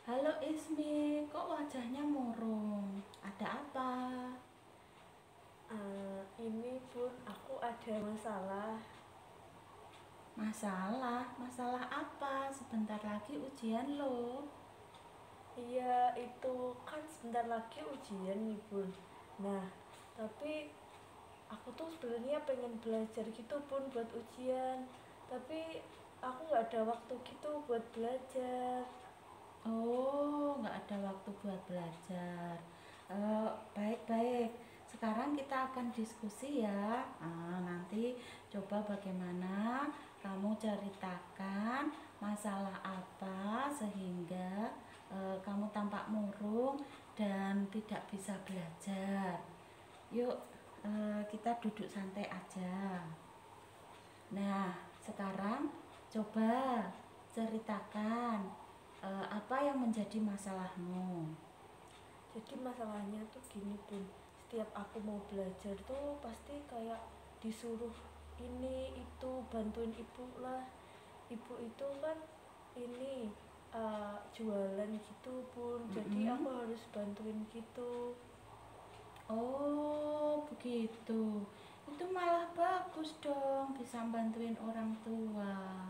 Halo Ismi, kok wajahnya murung? Ada apa? Ini pun aku ada masalah. Masalah? Masalah apa? Sebentar lagi ujian loh. Iya, itu kan sebentar lagi ujian nih Bun. Nah, tapi aku tuh sebenarnya pengen belajar gitu Bun buat ujian. Tapi aku nggak ada waktu gitu buat belajar. Oh, nggak ada waktu buat belajar. Baik-baik. Sekarang kita akan diskusi ya. Nanti coba bagaimana kamu ceritakan masalah apa sehingga kamu tampak murung dan tidak bisa belajar. Yuk, kita duduk santai aja. Nah, sekarang coba ceritakan apa yang menjadi masalahmu. Jadi masalahnya tuh gini Bun. Setiap aku mau belajar tuh pasti kayak disuruh ini itu bantuin ibu lah. Ibu itu kan ini jualan gitu Bun, jadi aku Mm-mm. harus bantuin gitu. Oh, begitu. Itu malah bagus dong, bisa bantuin orang tua.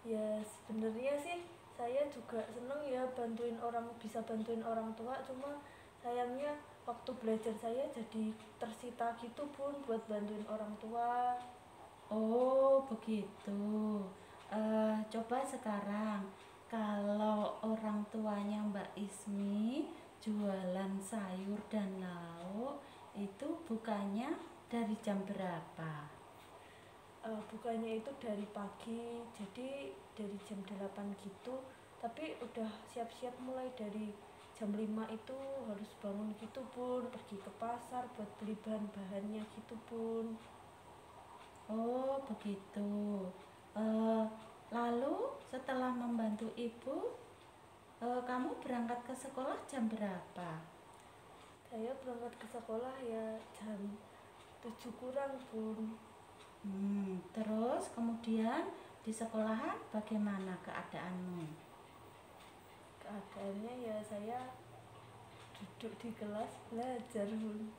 Ya sebenarnya sih saya juga seneng ya bantuin orang, bisa bantuin orang tua, cuma sayangnya waktu belajar saya jadi tersita gitu Bun buat bantuin orang tua. Oh, begitu. Coba sekarang, kalau orang tuanya Mbak Ismi jualan sayur dan lauk, itu bukannya dari jam berapa? Bukannya itu dari pagi, jadi dari jam 8 gitu, tapi udah siap-siap mulai dari jam 5 itu harus bangun gitu Bun, pergi ke pasar buat beli bahan-bahannya gitu Bun. Oh, begitu. Eh, Lalu setelah membantu ibu, kamu berangkat ke sekolah jam berapa? Saya berangkat ke sekolah ya jam 7 kurang Bun. Terus kemudian di sekolahan bagaimana keadaanmu? Keadaannya ya saya duduk di kelas belajar Bun.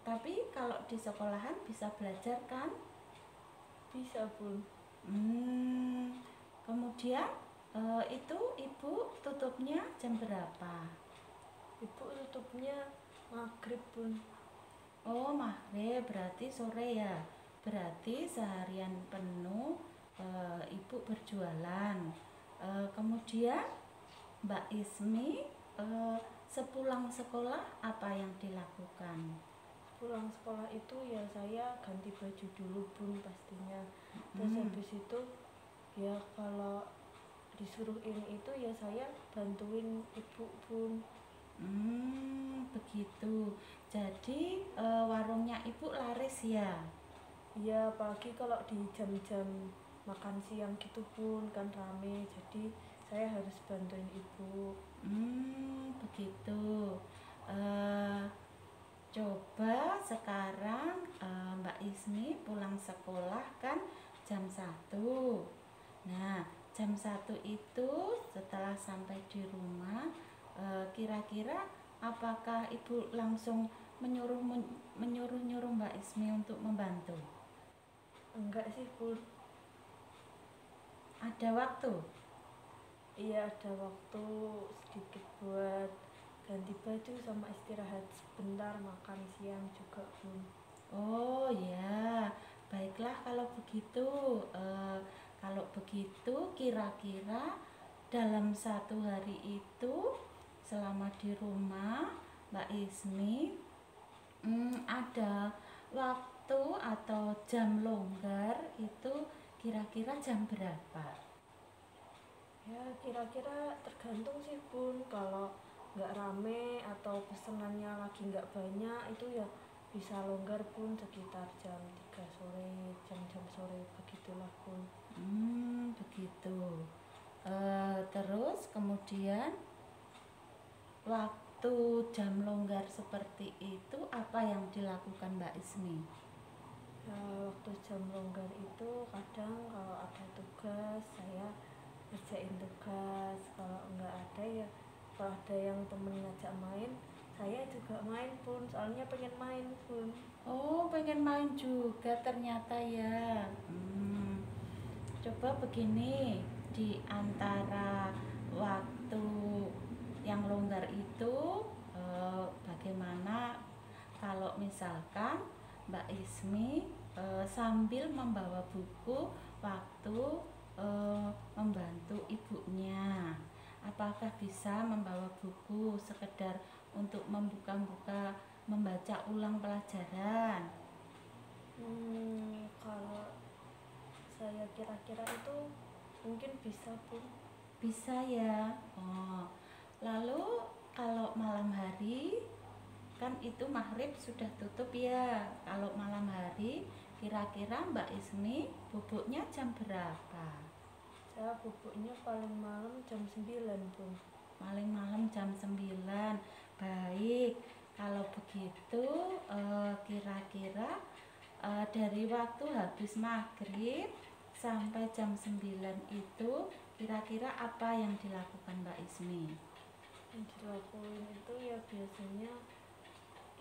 Tapi kalau di sekolahan bisa belajar kan? Bisa Bun. Hmm, Kemudian itu ibu tutupnya jam berapa? Ibu tutupnya maghrib Bun. Oh, maghrib berarti sore ya. Berarti seharian penuh ibu berjualan. Kemudian Mbak Ismi eh, sepulang sekolah apa yang dilakukan? Pulang sekolah itu ya saya ganti baju dulu Bun pastinya. Terus Hmm, habis itu ya kalau disuruh ini itu ya saya bantuin ibu Bun. Begitu. Jadi warungnya ibu laris ya? Ya apalagi kalau di jam-jam makan siang gitu Bun kan rame, jadi saya harus bantuin ibu. Begitu. Eh, Coba sekarang Mbak Ismi pulang sekolah kan jam 1. Nah, jam 1 itu setelah sampai di rumah, kira-kira apakah Ibu langsung menyuruh-nyuruh Mbak Ismi untuk membantu? Enggak sih Bun. Ada waktu? Iya ada waktu sedikit buat ganti baju sama istirahat sebentar, makan siang juga Bun. Oh ya, baiklah kalau begitu. Eh, Kalau begitu, kira-kira dalam 1 hari itu, selama di rumah, Mbak Ismi, ada waktu atau jam longgar itu kira-kira jam berapa? Ya kira-kira tergantung sih Bun, kalau nggak rame atau pesenannya lagi nggak banyak itu ya bisa longgar Bun sekitar jam 3 sore, jam-jam sore begitulah Bun. Begitu. Terus kemudian waktu jam longgar seperti itu apa yang dilakukan Mbak Ismi? Ya, waktu jam longgar itu kadang kalau ada tugas saya kerjain tugas, kalau nggak ada ya, kalau ada yang temen ngajak main, saya juga main pun, soalnya pengen main pun. Oh, pengen main juga ternyata ya. Coba begini, di antara waktu yang longgar itu bagaimana kalau misalkan Mbak Ismi sambil membawa buku waktu membantu ibunya. Apakah bisa membawa buku sekedar untuk membuka-buka, membaca ulang pelajaran? Kalau saya kira-kira itu mungkin bisa pun. Bisa ya. Oh, lalu kalau malam hari kan itu maghrib sudah tutup ya. Kalau malam hari kira-kira Mbak Ismi bubuknya jam berapa? Saya bubuknya paling malam jam 9 pun. Paling malam jam 9. Baik, kalau begitu kira-kira dari waktu habis maghrib sampai jam 9 itu kira-kira apa yang dilakukan Mbak Ismi? Yang dilakuin itu ya biasanya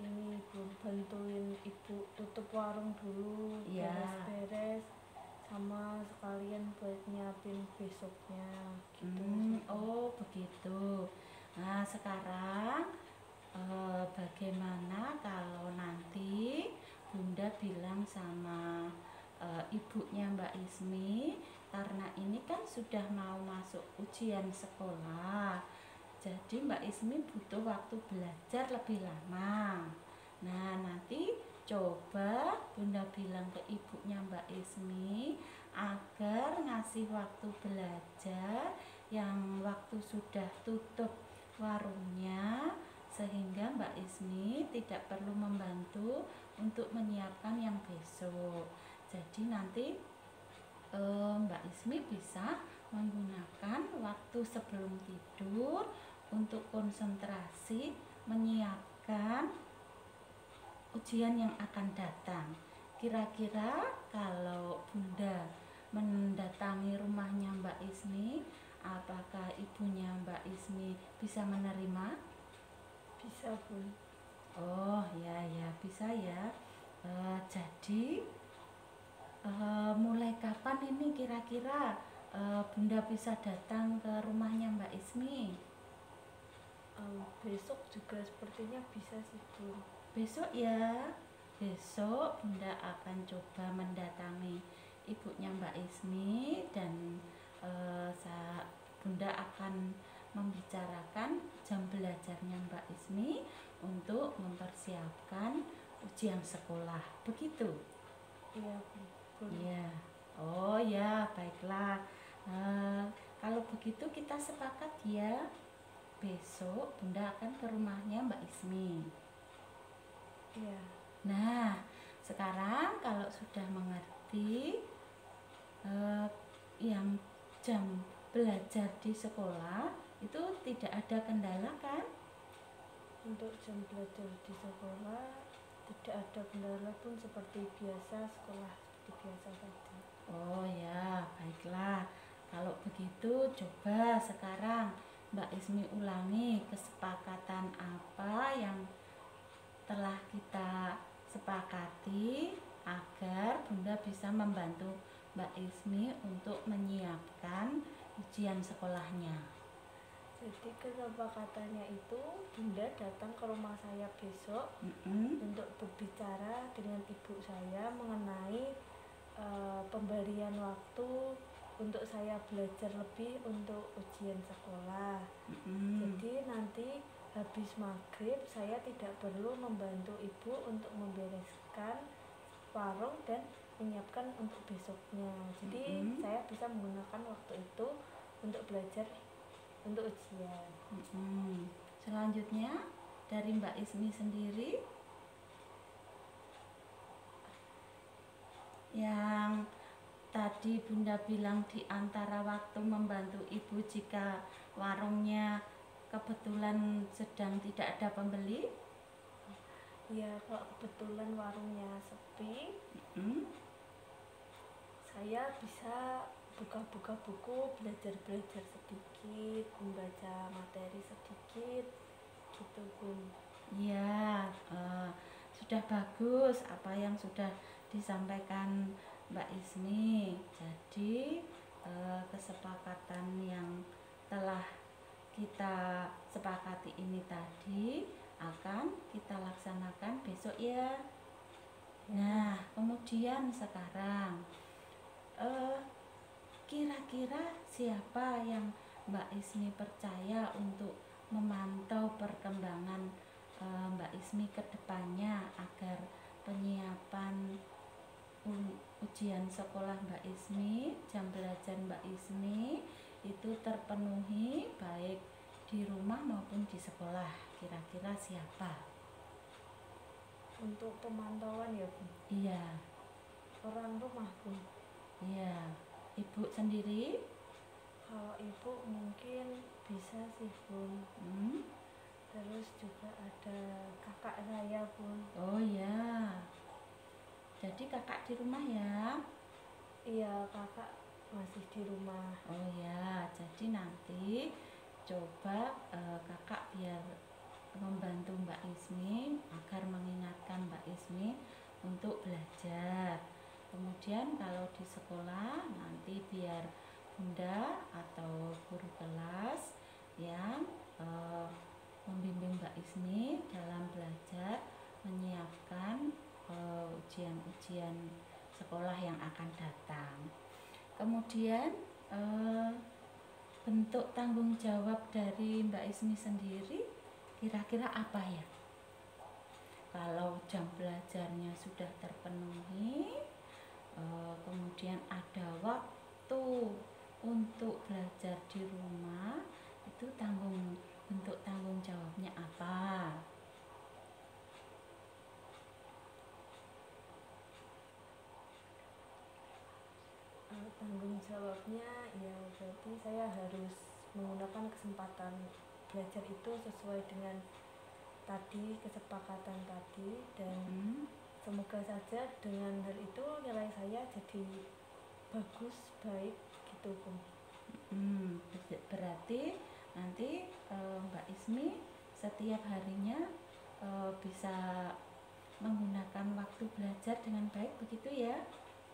ini pun bantuin ibu tutup warung dulu, Ya. beres-beres, sama sekalian buat nyiapin besoknya gitu. Oh begitu. Nah sekarang bagaimana kalau nanti Bunda bilang sama ibunya Mbak Ismi, karena ini kan sudah mau masuk ujian sekolah, jadi Mbak Ismi butuh waktu belajar lebih lama. Nah nanti coba Bunda bilang ke ibunya Mbak Ismi agar ngasih waktu belajar yang waktu sudah tutup warungnya, sehingga Mbak Ismi tidak perlu membantu untuk menyiapkan yang besok. Jadi nanti Mbak Ismi bisa menggunakan waktu sebelum tidur untuk konsentrasi menyiapkan ujian yang akan datang. Kira-kira kalau Bunda mendatangi rumahnya Mbak Ismi, apakah ibunya Mbak Ismi bisa menerima? Bisa pun. Oh ya ya bisa ya. Jadi mulai kapan ini kira-kira Bunda bisa datang ke rumahnya Mbak Ismi? Besok juga sepertinya bisa sih pun. Besok ya. Besok Bunda akan coba mendatangi ibunya Mbak Ismi dan Bunda akan membicarakan jam belajarnya Mbak Ismi untuk mempersiapkan ujian sekolah. Begitu? Iya pun. Iya. Oh ya, baiklah. Kalau begitu kita sepakat ya. Besok Bunda akan ke rumahnya Mbak Ismi. Iya. Nah, sekarang kalau sudah mengerti yang jam belajar di sekolah itu tidak ada kendala kan? Untuk jam belajar di sekolah tidak ada kendala pun, seperti biasa, sekolah seperti biasa saja. Oh ya, baiklah. Kalau begitu coba sekarang Mbak Ismi ulangi kesepakatan apa yang telah kita sepakati agar Bunda bisa membantu Mbak Ismi untuk menyiapkan ujian sekolahnya. Jadi kesepakatannya itu Bunda datang ke rumah saya besok untuk berbicara dengan ibu saya mengenai pemberian waktu untuk saya belajar lebih untuk ujian sekolah. Jadi nanti habis maghrib saya tidak perlu membantu ibu untuk membereskan warung dan menyiapkan untuk besoknya. Jadi saya bisa menggunakan waktu itu untuk belajar untuk ujian. Selanjutnya dari Mbak Ismi sendiri, yang tadi Bunda bilang di antara waktu membantu ibu jika warungnya kebetulan sedang tidak ada pembeli. Ya, kalau kebetulan warungnya sepi, saya bisa buka-buka buku, belajar-belajar sedikit, membaca materi sedikit, gitu Bun. Iya, sudah bagus apa yang sudah disampaikan Mbak Ismi. Jadi kesepakatan yang telah kita sepakati ini tadi akan kita laksanakan besok ya. Nah, kemudian sekarang kira-kira siapa yang Mbak Ismi percaya untuk memantau perkembangan Mbak Ismi ke depannya agar penyiapan ujian sekolah Mbak Ismi, jam belajar Mbak Ismi itu terpenuhi baik di rumah maupun di sekolah. Kira-kira siapa? Untuk pemantauan ya Bun? Iya. Orang rumah Bun? Iya. Ibu sendiri? Kalau ibu mungkin bisa sih Bun. Terus juga ada kakak saya Bun. Oh ya. Jadi kakak di rumah ya? Iya, kakak masih di rumah. Oh ya, jadi nanti coba kakak biar membantu Mbak Ismi agar mengingatkan Mbak Ismi untuk belajar. Kemudian kalau di sekolah nanti biar bunda atau guru kelas yang membimbing Mbak Ismi dalam belajar menyiapkan ujian-ujian sekolah yang akan datang. Kemudian bentuk tanggung jawab dari Mbak Ismi sendiri kira-kira apa ya? Kalau jam belajarnya sudah terpenuhi, kemudian ada waktu untuk belajar di rumah, itu bentuk tanggung jawabnya apa? Tanggung jawabnya ya berarti saya harus menggunakan kesempatan belajar itu sesuai dengan tadi kesepakatan tadi, dan semoga saja dengan hal itu nilai saya jadi bagus, baik gitu Bun. Berarti nanti Mbak Ismi setiap harinya bisa menggunakan waktu belajar dengan baik, begitu ya?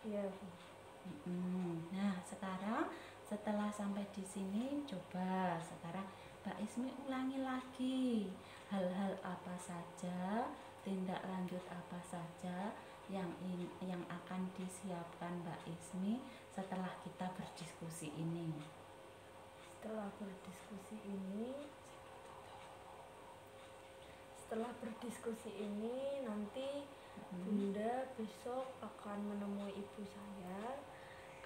Iya Bun. Nah, sekarang setelah sampai di sini, coba sekarang Mbak Ismi ulangi lagi hal-hal apa saja, tindak lanjut apa saja yang akan disiapkan Mbak Ismi setelah kita berdiskusi ini. Setelah berdiskusi ini nanti Bunda besok akan menemui ibu saya.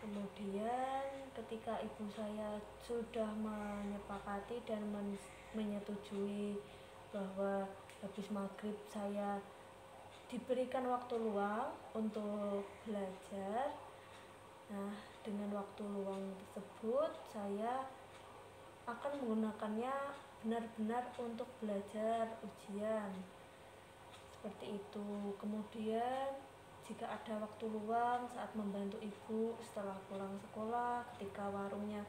Kemudian ketika ibu saya sudah menyepakati dan menyetujui bahwa habis maghrib saya diberikan waktu luang untuk belajar, nah dengan waktu luang tersebut saya akan menggunakannya benar-benar untuk belajar ujian, seperti itu. Kemudian jika ada waktu luang saat membantu ibu setelah pulang sekolah, ketika warungnya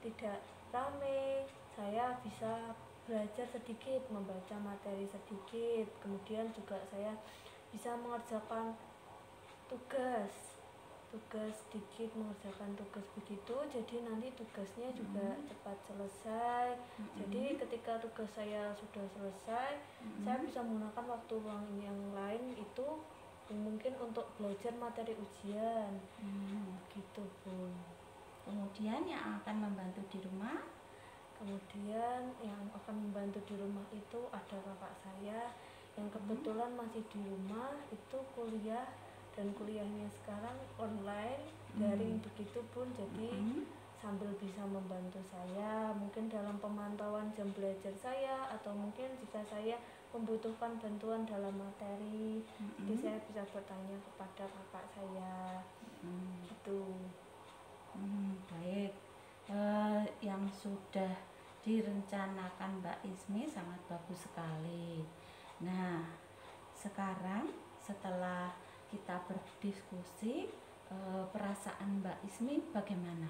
tidak ramai, saya bisa belajar sedikit, membaca materi sedikit. Kemudian juga saya bisa mengerjakan tugas sedikit, mengerjakan tugas begitu, jadi nanti tugasnya juga cepat selesai. Jadi ketika tugas saya sudah selesai, saya bisa menggunakan waktu luang yang lain itu mungkin untuk belajar materi ujian, gitu Bun. Kemudian yang akan membantu di rumah? Kemudian yang akan membantu di rumah itu ada kakak saya yang kebetulan masih di rumah, itu kuliah, dan kuliahnya sekarang online, daring begitu Bun. Jadi sambil bisa membantu saya mungkin dalam pemantauan jam belajar saya, atau mungkin jika saya membutuhkan bantuan dalam materi, jadi saya bisa bertanya kepada kakak saya, gitu. Baik, yang sudah direncanakan Mbak Ismi sangat bagus sekali. Nah, sekarang setelah kita berdiskusi, perasaan Mbak Ismi bagaimana?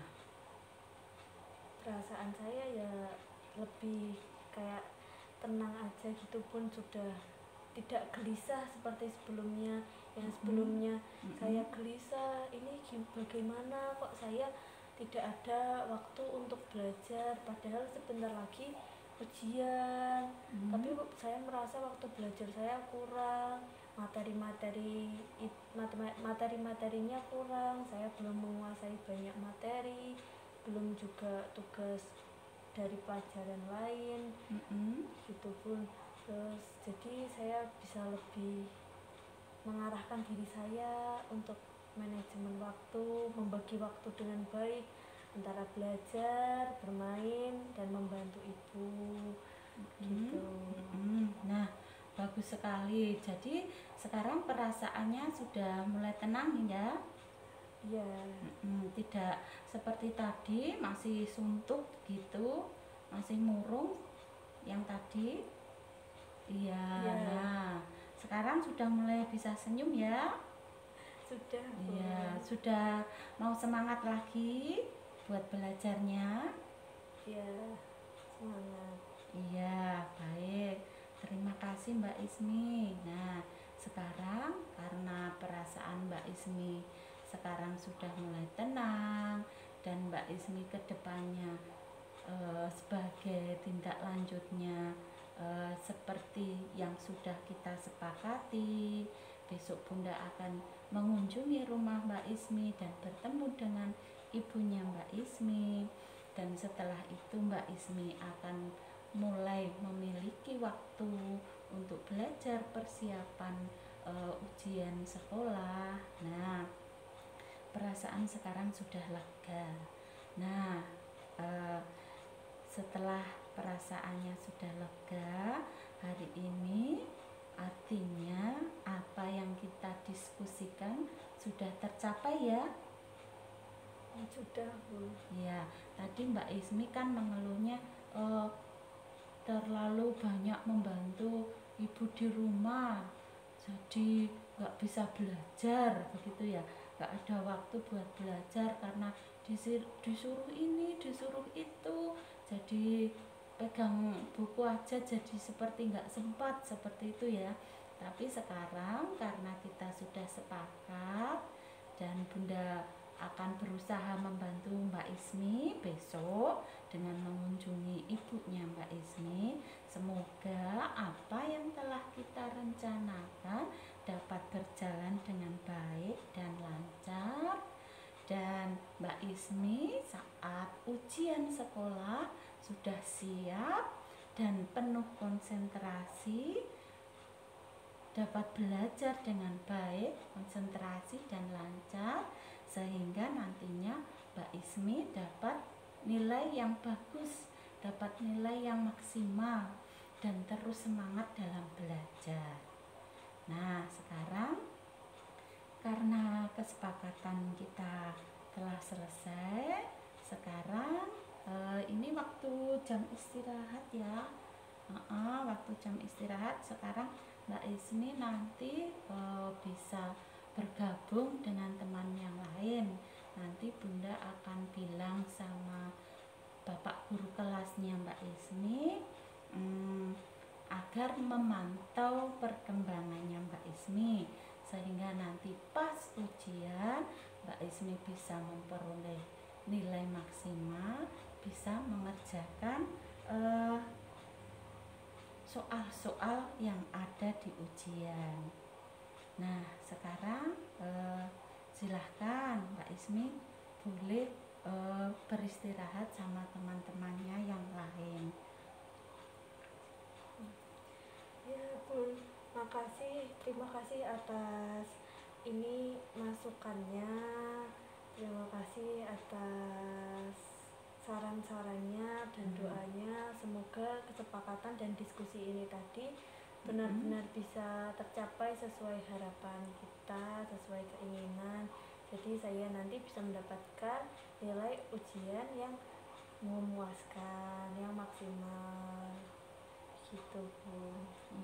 perasaan saya ya lebih kayak tenang aja gitu, pun sudah tidak gelisah seperti sebelumnya. Yang sebelumnya saya gelisah, ini bagaimana kok saya tidak ada waktu untuk belajar, padahal sebentar lagi ujian. Tapi saya merasa waktu belajar saya kurang, materi-materinya kurang, saya belum menguasai banyak materi, belum juga tugas dari pelajaran lain gitu pun. Terus jadi saya bisa lebih mengarahkan diri saya untuk manajemen waktu, membagi waktu dengan baik antara belajar, bermain, dan membantu ibu gitu. Nah, bagus sekali. Jadi sekarang perasaannya sudah mulai tenang ya? Iya. Tidak seperti tadi masih suntuk gitu, masih murung yang tadi. Iya. Nah, sekarang sudah mulai bisa senyum ya? Sudah. Iya, sudah mau semangat lagi buat belajarnya? Iya, semangat. Iya, baik. Terima kasih Mbak Ismi. Nah, sekarang karena perasaan Mbak Ismi sekarang sudah mulai tenang dan Mbak Ismi ke depannya sebagai tindak lanjutnya seperti yang sudah kita sepakati, besok Bunda akan mengunjungi rumah Mbak Ismi dan bertemu dengan ibunya Mbak Ismi, dan setelah itu Mbak Ismi akan mulai memiliki waktu untuk belajar persiapan ujian sekolah. Nah, perasaan sekarang sudah lega. Nah, setelah perasaannya sudah lega, hari ini artinya apa yang kita diskusikan sudah tercapai ya? Sudah, Bu. Ya, tadi Mbak Ismi kan mengeluhnya terlalu banyak membantu ibu di rumah, jadi nggak bisa belajar begitu ya, nggak ada waktu buat belajar karena disuruh ini disuruh itu, jadi pegang buku aja jadi seperti nggak sempat seperti itu ya. Tapi sekarang karena kita sudah sepakat dan Bunda akan berusaha membantu Mbak Ismi besok dengan mengunjungi ibunya Mbak Ismi. Semoga apa yang telah kita rencanakan dapat berjalan dengan baik dan lancar, dan Mbak Ismi saat ujian sekolah sudah siap dan penuh konsentrasi, dapat belajar dengan baik, konsentrasi dan lancar, sehingga nantinya Mbak Ismi dapat nilai yang bagus, dapat nilai yang maksimal, dan terus semangat dalam belajar. Nah, sekarang karena kesepakatan kita telah selesai, sekarang ini waktu jam istirahat ya. Waktu jam istirahat. Sekarang Mbak Ismi nanti bisa bergabung dengan teman yang lain. Nanti Bunda akan bilang sama Bapak guru kelasnya Mbak Ismi agar memantau perkembangannya Mbak Ismi, sehingga nanti pas ujian Mbak Ismi bisa memperoleh nilai maksimal, bisa mengerjakan soal-soal yang ada di ujian. Nah, sekarang silahkan Mbak Ismi boleh beristirahat sama teman-temannya yang lain. Ya Bun, terima kasih atas ini masukannya, terima kasih atas saran-sarannya dan doanya. Semoga kesepakatan dan diskusi ini tadi benar-benar bisa tercapai sesuai harapan kita, sesuai keinginan. Jadi saya nanti bisa mendapatkan nilai ujian yang memuaskan, yang maksimal gitu Bu.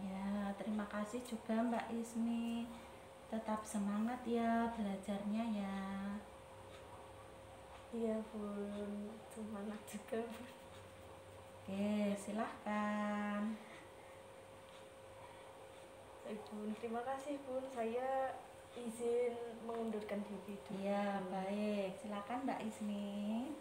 Ya, terima kasih juga Mbak Ismi. Tetap semangat ya belajarnya ya. Iya bun, semangat juga bun. Oke, silahkan. Baik bun, terima kasih bun, saya izin mengundurkan diri dulu. Iya, baik. Silakan Mbak Isni.